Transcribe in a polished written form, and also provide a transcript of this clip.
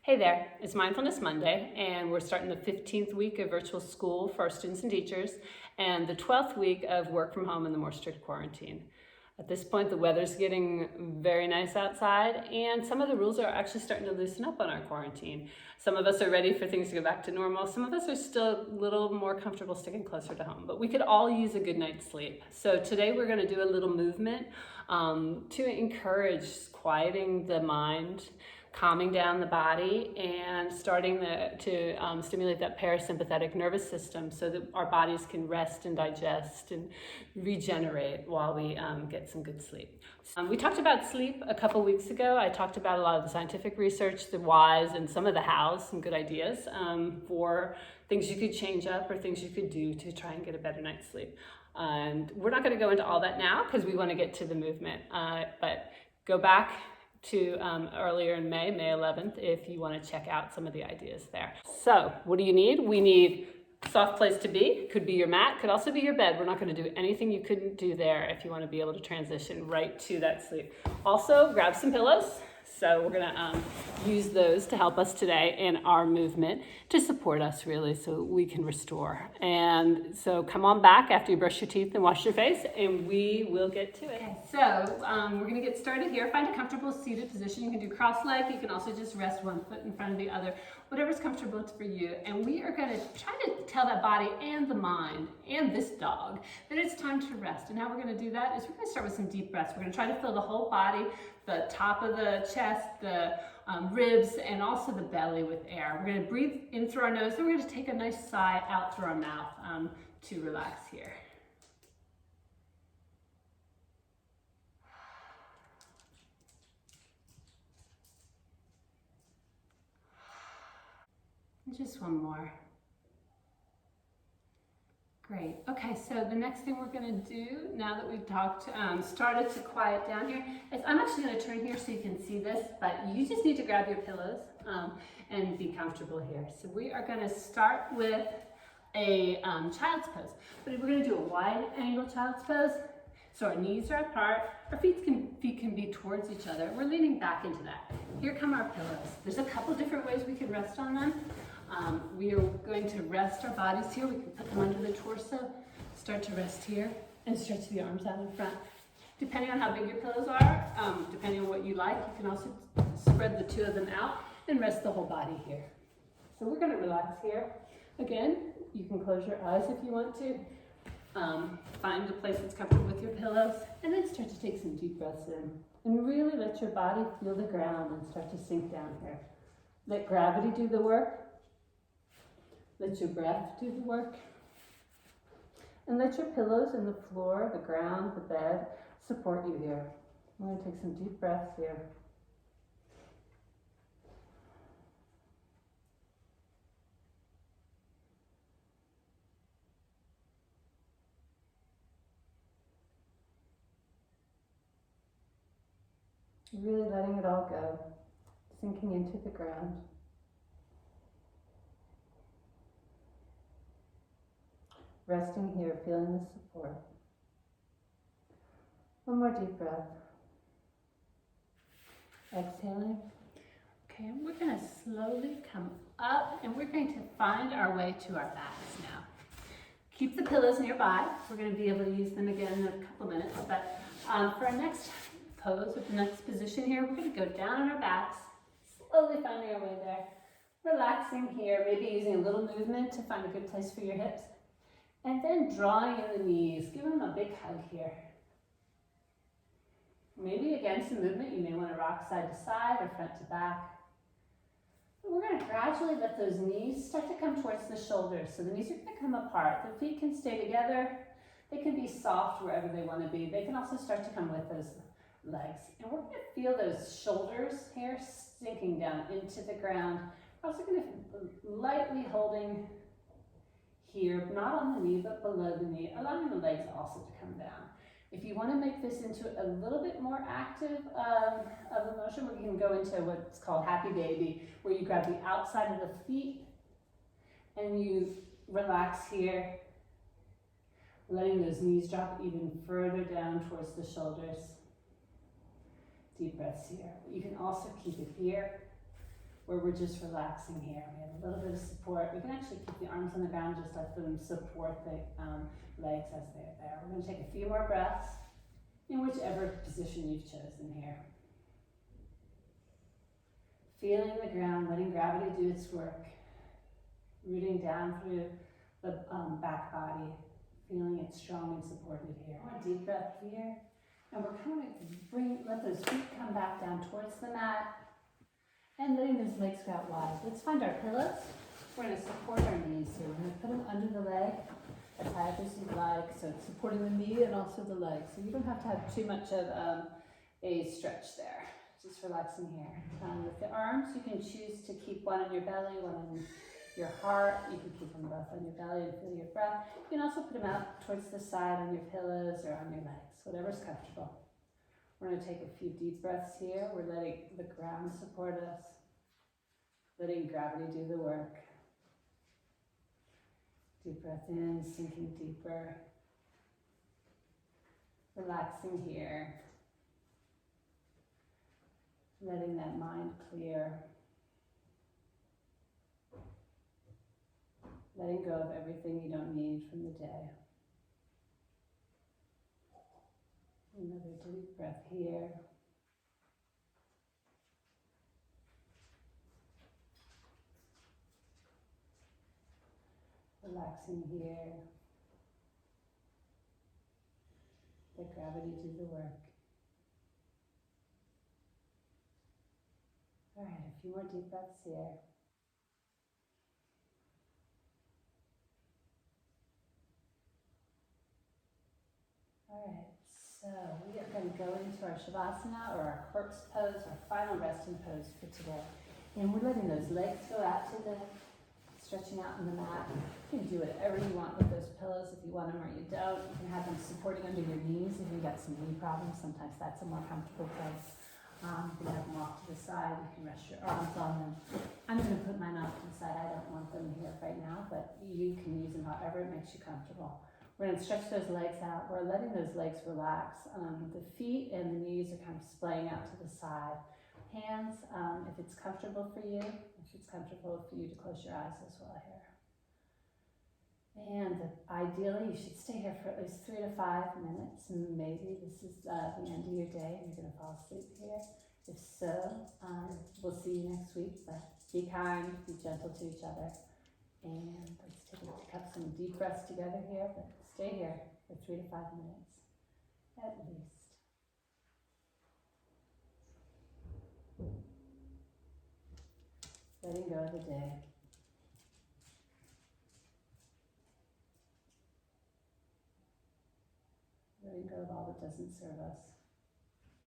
Hey there, it's Mindfulness Monday, and we're starting the 15th week of virtual school for our students and teachers, and the 12th week of work from home in the more strict quarantine. At this point, the weather's getting very nice outside, and some of the rules are actually starting to loosen up on our quarantine. Some of us are ready for things to go back to normal. Some of us are still a little more comfortable sticking closer to home, but we could all use a good night's sleep. So today we're going to do a little movement to encourage quieting the mind, calming down the body, and starting to stimulate that parasympathetic nervous system so that our bodies can rest and digest and regenerate while we get some good sleep. We talked about sleep a couple weeks ago. I talked about a lot of the scientific research, the whys, and some of the hows, some good ideas for things you could change up or things you could do to try and get a better night's sleep. And we're not going to go into all that now because we want to get to the movement, but go back to earlier in May 11th, if you want to check out some of the ideas there. So what do you need? We need a soft place to be. Could be your mat, could also be your bed. We're not going to do anything you couldn't do there if you want to be able to transition right to that sleep. Also, grab some pillows. So we're going to use those to help us today in our movement to support us really so we can restore. And so come on back after you brush your teeth and wash your face and we will get to it. Okay, so we're going to get started here. Find a comfortable seated position. You can do cross-legged. You can also just rest one foot in front of the other, whatever's comfortable for you. And we are going to try to tell that body and the mind and this dog that it's time to rest. And how we're going to do that is we're going to start with some deep breaths. We're going to try to fill the whole body, the top of the chest, the ribs, and also the belly with air. We're going to breathe in through our nose, then we're going to take a nice sigh out through our mouth to relax here. And just one more. Great. Okay, so the next thing we're going to do, now that we've started to quiet down here, is I'm actually going to turn here so you can see this, but you just need to grab your pillows and be comfortable here. So we are going to start with a child's pose, but we're going to do a wide angle child's pose. So our knees are apart, our feet can be towards each other. We're leaning back into that. Here come our pillows. There's a couple different ways we can rest on them. We are going to rest our bodies here. We can put them under the torso, start to rest here, and stretch the arms out in front. Depending on how big your pillows are, depending on what you like, you can also spread the two of them out and rest the whole body here. So we're going to relax here. Again, you can close your eyes if you want to. Find a place that's comfortable with your pillows, and then start to take some deep breaths in. And really let your body feel the ground and start to sink down here. Let gravity do the work. Let your breath do the work. And let your pillows and the floor, the ground, the bed support you here. I'm going to take some deep breaths here. Really letting it all go, sinking into the ground. Resting here, feeling the support. One more deep breath. Exhaling. Okay, and we're going to slowly come up and we're going to find our way to our backs now. Keep the pillows nearby. We're going to be able to use them again in a couple minutes, but for our next pose, with the next position here, we're going to go down on our backs, slowly finding our way there. Relaxing here, maybe using a little movement to find a good place for your hips. And then drawing in the knees, give them a big hug here. Maybe again some movement, you may want to rock side to side or front to back. And we're going to gradually let those knees start to come towards the shoulders. So the knees are going to come apart. The feet can stay together. They can be soft wherever they want to be. They can also start to come with those legs. And we're going to feel those shoulders here sinking down into the ground. We're also going to lightly holding here, not on the knee, but below the knee, allowing the legs also to come down. If you want to make this into a little bit more active of a motion, we can go into what's called Happy Baby, where you grab the outside of the feet and you relax here, letting those knees drop even further down towards the shoulders. Deep breaths here. You can also keep it here where we're just relaxing here. We have a little bit of support. We can actually keep the arms on the ground, just let them support the legs as they're there. We're going to take a few more breaths in whichever position you've chosen here. Feeling the ground, letting gravity do its work. Rooting down through the back body, feeling it strong and supported here. One deep breath here. And we're going to let those feet come back down towards the mat and letting those legs go out wide. Let's find our pillows. We're going to support our knees here. We're going to put them under the leg as high up as you'd like. So it's supporting the knee and also the leg. So you don't have to have too much of a stretch there. Just relaxing here. With the arms, you can choose to keep one on your belly, one on your heart. You can keep them both on your belly and feel your breath. You can also put them out towards the side on your pillows or on your legs, whatever's comfortable. We're going to take a few deep breaths here. We're letting the ground support us, letting gravity do the work. Deep breath in, sinking deeper. Relaxing here. Letting that mind clear. Letting go of everything you don't need from the day. Another deep breath here. Relaxing here. Let gravity do the work. All right, a few more deep breaths here. All right, so we are going to go into our Shavasana, or our corpse pose, our final resting pose for today. And we're letting those legs go out to the, stretching out on the mat. You can do whatever you want with those pillows, if you want them or you don't. You can have them supporting under your knees if you've got some knee problems. Sometimes that's a more comfortable place. You can have them off to the side. You can rest your arms on them. I'm going to put mine off to the side. I don't want them here right now, but you can use them however it makes you comfortable. We're going to stretch those legs out. We're letting those legs relax. The feet and the knees are kind of splaying out to the side. Hands, if it's comfortable for you, if it's comfortable for you to close your eyes as well here. And ideally, you should stay here for at least 3 to 5 minutes. Maybe this is the end of your day and you're going to fall asleep here. If so, we'll see you next week. But be kind, be gentle to each other. And let's have some deep breaths together here, but stay here for 3 to 5 minutes at least. Letting go of the day. Letting go of all that doesn't serve us.